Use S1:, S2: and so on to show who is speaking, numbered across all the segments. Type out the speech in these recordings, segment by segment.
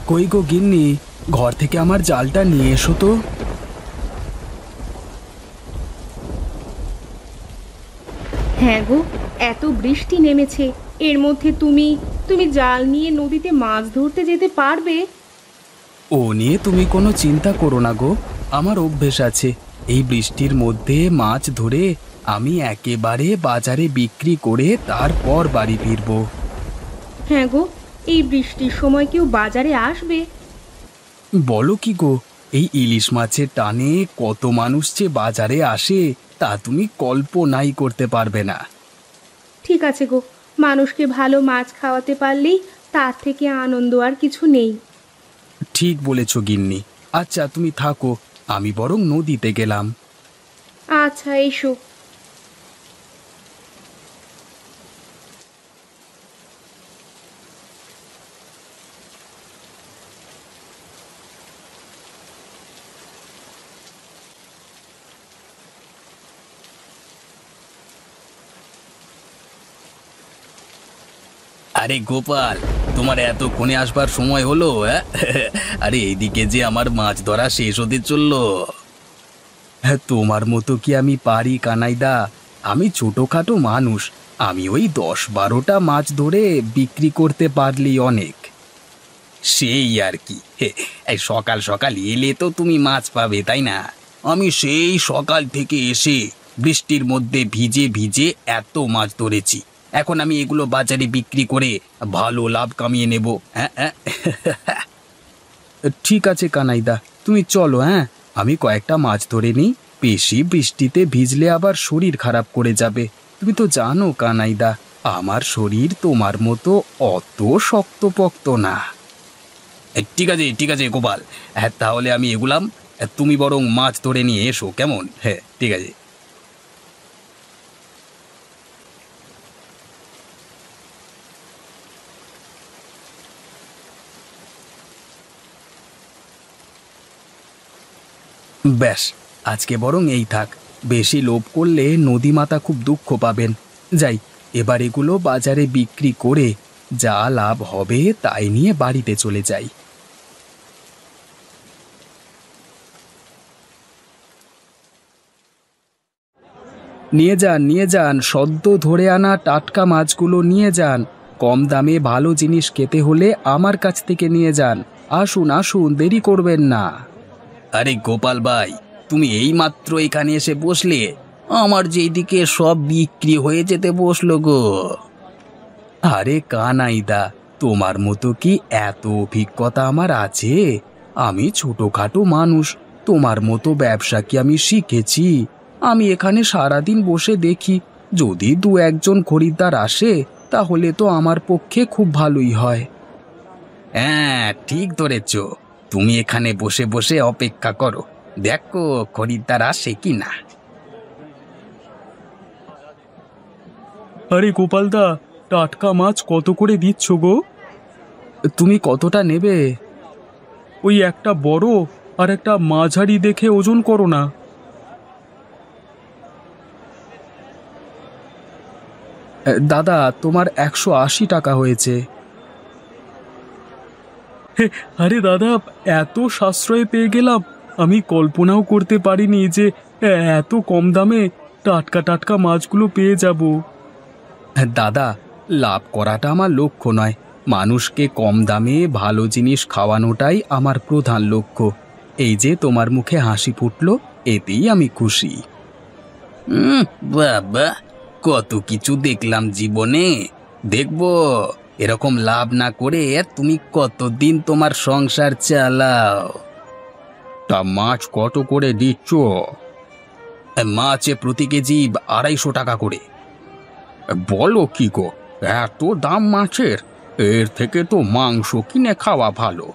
S1: কই গো গিন্নি, ঘর থেকে আমার জালটা নিয়ে এসো তো।
S2: হ্যাঁ গো, এত বৃষ্টি নেমেছে, এর মধ্যে তুমি তুমি জাল নিয়ে নদীতে মাছ ধরতে যেতে পারবে?
S1: ও নিয়ে তুমি কোনো চিন্তা করো না গো, আমার অভ্যেস আছে। এই বৃষ্টির মধ্যে মাছ ধরে আমি একেবারে বাজারে বিক্রি করে তারপর বাড়ি ফিরবো।
S2: হ্যাঁ গো, এই বৃষ্টির সময় কেউ বাজারে আসবে?
S1: বলো কি গো, এই ইলিশ মাছের টানে কত মানুষ যে বাজারে আসে তা তুমি কল্পনাই করতে পারবে না।
S2: ঠিক আছে গো, মানুষকে ভালো মাছ খাওয়াতে পারলেই তার থেকে আনন্দ আর কিছু নেই।
S1: ঠিক বলেছ গিন্নি। আচ্ছা তুমি থাকো, আমি বরং নদীতে গেলাম।
S2: আচ্ছা, এসো।
S1: আরে গোপাল, তোমার এতক্ষণে আসবার সময় হলো? আরে এইদিকে যে আমার মাছ ধরা শেষ হতে চললো। হ্যাঁ, তোমার মতো কি আমি পারি কানাইদা? আমি ছোটখাটো মানুষ, আমি ওই 10-12টা মাছ ধরে বিক্রি করতে পারলেই অনেক। সেই আর কি, এই সকাল সকাল এলে তো তুমি মাছ পাবে, তাই না? আমি সেই সকাল থেকে এসে বৃষ্টির মধ্যে ভিজে ভিজে এত মাছ ধরেছি। এখন আমি এগুলো বাজারে বিক্রি করে ভালো লাভ কামিয়ে নেব। হ্যাঁ হ্যাঁ। ঠিক আছে কানাইদা, তুমি চলো। হ্যাঁ, আমি কয়েকটা মাছ ধরে নিই। বেশি বৃষ্টিতে ভিজলে আবার শরীর খারাপ করে যাবে। তুমি তো জানো কানাইদা, আমার শরীর তোমার মতো অত শক্তপোক্ত না। ঠিক আছে ঠিক আছে গোপাল, হ্যাঁ তাহলে আমি এগুলাম। তুমি বরং মাছ ধরে নিয়ে এসো, কেমন? হ্যাঁ ঠিক আছে। ব্যাস, আজকে বরং এই থাক। বেশি লোভ করলে নদীমাতা খুব দুঃখ পাবেন। যাই, এবার এগুলো বাজারে বিক্রি করে যা লাভ হবে তাই নিয়ে বাড়িতে চলে যাই। নিয়ে যান নিয়ে যান, সদ্য ধরে আনা টাটকা মাছগুলো নিয়ে যান। কম দামে ভালো জিনিস খেতে হলে আমার কাছ থেকে নিয়ে যান। আসুন আসুন, দেরি করবেন না। আরে গোপাল ভাই, তুমি এই মাত্র এখানে এসে বসলে, আমার যে এইদিকে সব বিক্রি হয়ে যেতে বসলো গো। আরে কানাইদা, তোমার মতো কি এত অভিজ্ঞতা আমার আছে? আমি ছোটখাটো মানুষ, তোমার মতো ব্যবসা কি আমি শিখেছি? আমি এখানে সারাদিন বসে দেখি, যদি 2-1জন খরিদ্দার আসে তাহলে তো আমার পক্ষে খুব ভালোই হয়। হ্যাঁ ঠিক ধরেছ, তুমি এখানে বসে বসে অপেক্ষা করো, দেখো খরিদ্দার আসে কি না। আরে গোপালদা, টাটকা মাছ কত করে দিচ্ছ গো? তুমি কতটা নেবে? ওই একটা বড় আর একটা মাঝারি দেখে ওজন করো না। দাদা, তোমার 180 টাকা হয়েছে। আরে দাদা, এত সাশ্রয়ে পেয়ে গেলাম, আমি কল্পনাও করতে পারিনি যে এত কম দামে টাটকা টাটকা মাছগুলো পেয়ে যাব। দাদা, লাভ করাটা আমার লক্ষ্য নয়, মানুষকে কম দামে ভালো জিনিস খাওয়ানোটাই আমার প্রধান লক্ষ্য। এই যে তোমার মুখে হাসি ফুটলো, এতেই আমি খুশি। বাবা, কত কিছু দেখলাম জীবনে, দেখবো এরকম লাভ না করে তুমি কতদিন তোমার সংসার চালাও। তা মাছ কত করে দিচ্ছ? মাছে প্রতি কেজি 250 টাকা করে। বলো কি গো, এত দাম মাছের? এর থেকে তো মাংস কিনে খাওয়া ভালো।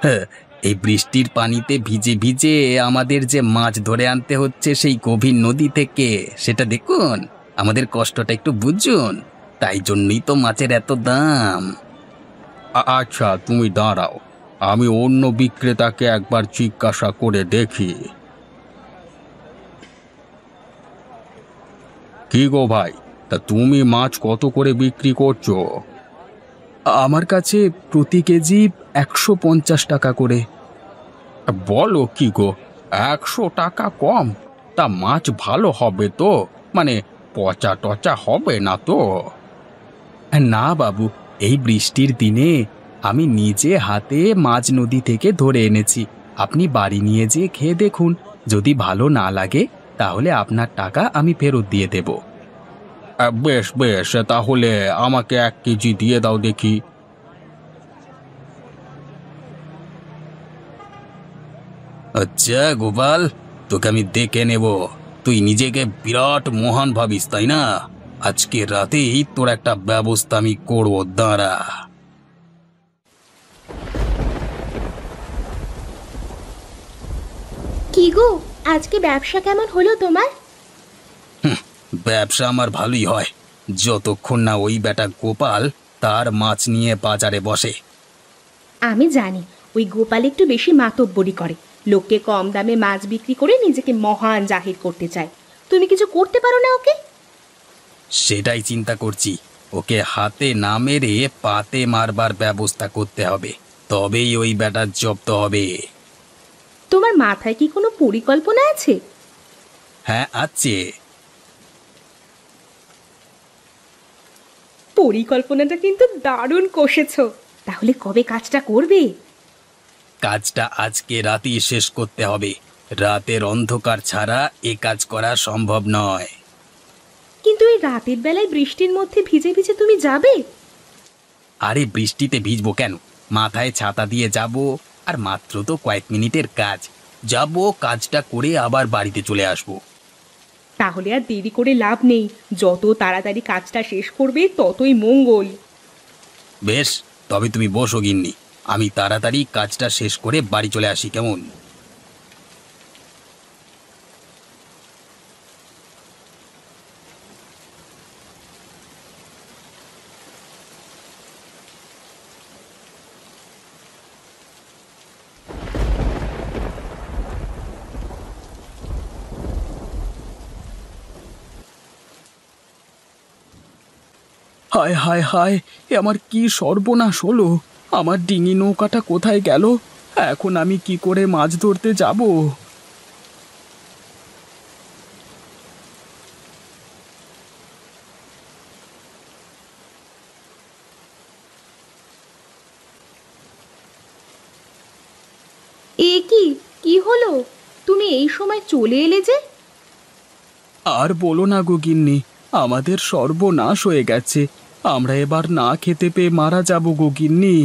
S1: হ্যাঁ, এই বৃষ্টির পানিতে ভিজে ভিজে আমাদের যে মাছ ধরে আনতে হচ্ছে সেই গভীর নদী থেকে, সেটা দেখুন, আমাদের কষ্টটা একটু বুঝুন, তাই জন্যই তো মাছের এত দাম। আচ্ছা তুমি দাঁড়াও, আমি অন্য বিক্রেতাকে একবার জিজ্ঞাসা করে দেখি। কি গো ভাই, তা তুমি মাছ কত করে বিক্রি করছো? আমার কাছে প্রতি কেজি 150 টাকা করে।
S3: বলো কি গো, 100 টাকা কম? তা মাছ ভালো হবে তো? মানে পচা টচা হবে না তো?
S1: না বাবু, এই বৃষ্টির দিনে আমি নিজে হাতে মাছ নদী থেকে ধরে এনেছি। আপনি বাড়ি নিয়ে যেয়ে খেয়ে দেখুন, যদি ভালো না লাগে তাহলে আপনার টাকা আমি ফেরত দিয়ে দেব।
S3: বেশ বেশ, তাহলে আমাকে 1 কেজি দিয়ে দাও দেখি।
S1: আচ্ছা গোপাল, তোকে আমি দেখে নেব। তুই নিজেকে বিরাট মহান ভাবিস, তাই না? আজকে রাতেই তোর একটা ব্যবস্থা আমি করব, দাঁড়া।
S2: কি গো, আজকে ব্যবসা কেমন হলো তোমার?
S1: ব্যবসা আমার ভালোই হয়, যতক্ষণ না ওই বেটা গোপাল তার মাছ নিয়ে বাজারে বসে।
S2: আমি জানি ওই গোপাল একটু বেশি মাতব্বরি করে, লোককে কম দামে মাছ বিক্রি করে নিজেকে মহান জাহির করতে চায়। তুমি কিছু করতে পারো না ওকে?
S1: সেটাই চিন্তা করছি, ওকে হাতে না মেরে পাতে মারবার ব্যবস্থা করতে হবে, তবেই ওই বেটার জব্দ হবে।
S2: তোমার মাথায় কি কোনো পরিকল্পনা আছে?
S1: হ্যাঁ আছে।
S2: পরিকল্পনাটা কিন্তু দারুণ কষেছো। তাহলে কবে কাজটা করবে?
S1: কাজটা আজকে রাতেই শেষ করতে হবে, রাতের অন্ধকার ছাড়া এ কাজ করা সম্ভব নয়।
S2: কিন্তু এই রাতের বেলায় বৃষ্টির মধ্যে ভিজে ভিজে তুমি যাবে?
S1: আরে বৃষ্টিতে ভিজবো কেন, মাথায় ছাতা দিয়ে যাব, আর মাত্র তো কয়েক মিনিটের কাজ। যাব, কাজটা করে আবার বাড়িতে চলে আসবো।
S2: তাহলে আর দেরি করে লাভ নেই, যত তাড়াতাড়ি কাজটা শেষ করবে ততই মঙ্গল।
S1: বেশ, তবে তুমি বসো গিন্নি, আমি তাড়াতাড়ি কাজটা শেষ করে বাড়ি চলে আসি, কেমন? হায় হায় হায়, এ আমার কি সর্বনাশ হলো! আমার ডিঙি নৌকাটা কোথায় গেল? এখন আমি কি করে মাছ ধরতে যাব?
S2: এ কি, কি হলো? তুমি এই সময় চলে এলে যে?
S1: আর বলো না গো গিন্নি, আমাদের সর্বনাশ হয়ে গেছে। আমরা এবার না খেতে পেয়ে মারা যাব গো গিন্নি।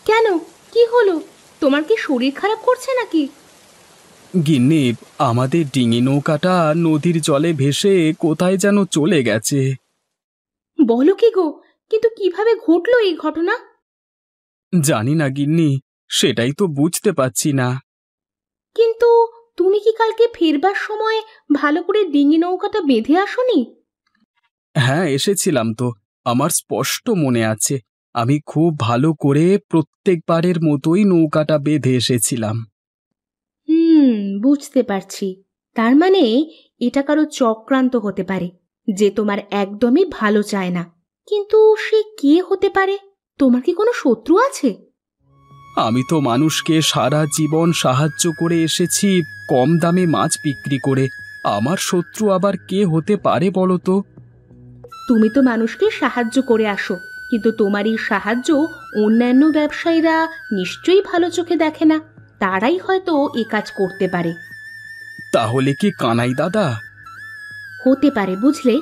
S2: কেন, কি হলো? তোমার কি শরীর খারাপ করছে নাকি?
S1: গিন্নি, আমাদের ডিঙি নৌকাটা নদীর জলে ভেসে কোথায় যেন চলে গেছে।
S2: বলো কি গো, কিন্তু কিভাবে ঘটলো এই ঘটনা?
S1: জানি না গিন্নি, সেটাই তো বুঝতে পারছি না।
S2: কিন্তু তুমি কি কালকে ফেরবার সময় ভালো করে ডিঙি নৌকাটা বেঁধে আসোনি?
S1: হ্যাঁ, এসেছিলাম তো, আমার স্পষ্ট মনে আছে। আমি খুব ভালো করে প্রত্যেকবারের মতোই নৌকাটা বেঁধে এসেছিলাম।
S2: বুঝতে পারছি। তার মানে এটা কারো চক্রান্ত হতে পারে, যে তোমার একদমই ভালো চায় না। কিন্তু সে কে হতে পারে? তোমার কি কোনো শত্রু আছে?
S1: আমি তো মানুষকে সারা জীবন সাহায্য করে এসেছি, কম দামে মাছ বিক্রি করে। আমার শত্রু আবার কে হতে পারে বলো তো?
S2: তুমি তো মানুষকে সাহায্য করে আসো, কিন্তু তোমার এই সাহায্য অন্যান্য ব্যবসায়ীরা নিশ্চয়ই ভালো চোখে দেখে না। তারাই হয়তো এ কাজ করতে পারে।
S1: তাহলে কি কানাই দাদা?
S2: হতে পারে, বুঝলে।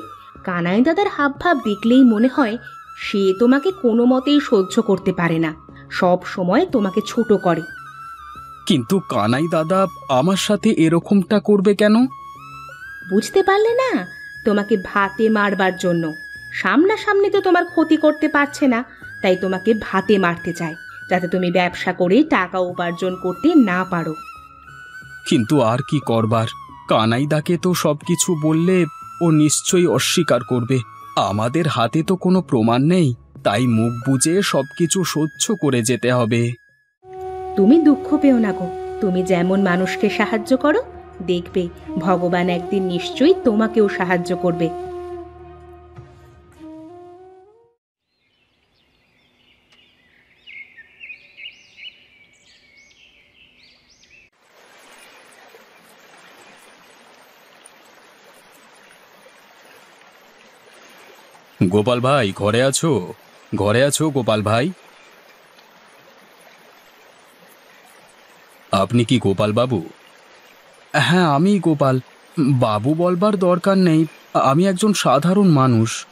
S2: কানাই দাদার হাবভাব দেখলেই মনে হয় সে তোমাকে কোনো মতেই সহ্য করতে পারে না, সব সময় তোমাকে ছোট করে।
S1: কিন্তু কানাই দাদা আমার সাথে এরকমটা করবে কেন?
S2: বুঝতে পারলে না? তোমাকে ভাতে মারবার জন্য। সামনাসামনি তো তোমার ক্ষতি করতে পারছে না, তাই তোমাকে ভাতে মারতে চায়, যাতে তুমি ব্যবসা করে টাকা উপার্জন করতে না পারো।
S1: কিন্তু আর কি করবার, কানাইদাকে তো সবকিছু বললে ও নিশ্চয়ই অস্বীকার করবে। আমাদের হাতে তো কোনো প্রমাণ নেই, তাই মুখ বুজে সবকিছু সহ্য করে যেতে হবে।
S2: তুমি দুঃখ পেও না গো, তুমি যেমন মানুষকে সাহায্য করো, দেখবে ভগবান একদিন নিশ্চয়ই তোমাকেও সাহায্য করবে।
S3: গোপাল ভাই ঘরে আছো? ঘরে আছো গোপাল ভাই? আপনি কি গোপাল বাবু?
S1: হ্যাঁ, আমি গোপাল। বাবু বলবার দরকার নেই, আমি একজন সাধারণ মানুষ।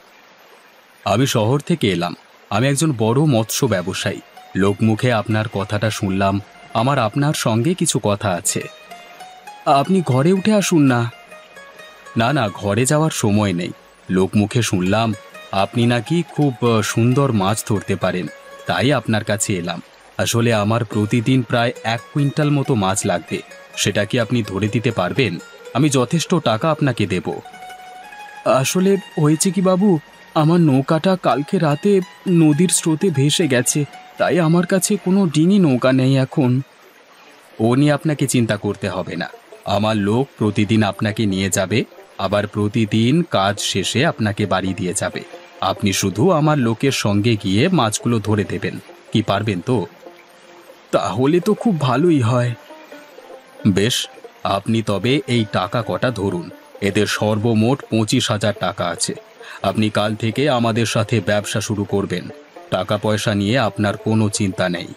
S3: আমি শহর থেকে এলাম। আমি একজন বড় মৎস্য ব্যবসায়ী। লোকমুখে আপনার কথাটা শুনলাম। আমার আপনার সঙ্গে কিছু কথা আছে।
S1: আপনি ঘরে উঠে আসুন না।
S3: না না, ঘরে যাওয়ার সময় নেই। লোকমুখে শুনলাম আপনি নাকি খুব সুন্দর মাছ ধরতে পারেন, তাই আপনার কাছে এলাম। আসলে আমার প্রতিদিন প্রায় 1 কুইন্টাল মতো মাছ লাগবে। সেটা কি আপনি ধরে দিতে পারবেন? আমি যথেষ্ট টাকা আপনাকে দেব।
S1: আসলে হয়েছে কি বাবু, আমার নৌকাটা কালকে রাতে নদীর স্রোতে ভেসে গেছে, তাই আমার কাছে কোনো ডিঙি নৌকা নেই এখন।
S3: ও নিয়ে আপনাকে চিন্তা করতে হবে না। আমার লোক প্রতিদিন আপনাকে নিয়ে যাবে, আবার প্রতিদিন কাজ শেষে আপনাকে বাড়ি দিয়ে যাবে। আপনি শুধু আমার লোকের সঙ্গে গিয়ে মাছগুলো ধরে দেবেন। কি পারবেন তো?
S1: তাহলে তো খুব ভালোই হয়।
S3: বেশ, আপনি তবে এই টাকা কটা ধরুন। এদের সর্বমোট 25,000 টাকা আছে। আপনি কাল থেকে আমাদের সাথে ব্যবসা শুরু করবেন। টাকা পয়সা নিয়ে আপনার কোনো চিন্তা নেই।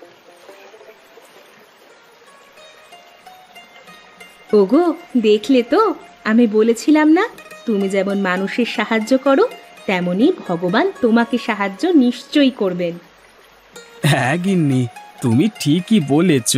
S2: ওগো, দেখলে তো, আমি বলেছিলাম না, তুমি যেমন মানুষের সাহায্য করো, তেমনি ভগবান তোমাকে সাহায্য নিশ্চয়ই করবেন।
S1: হ্যাঁ গিন্নি, তুমি ঠিকই বলেছ।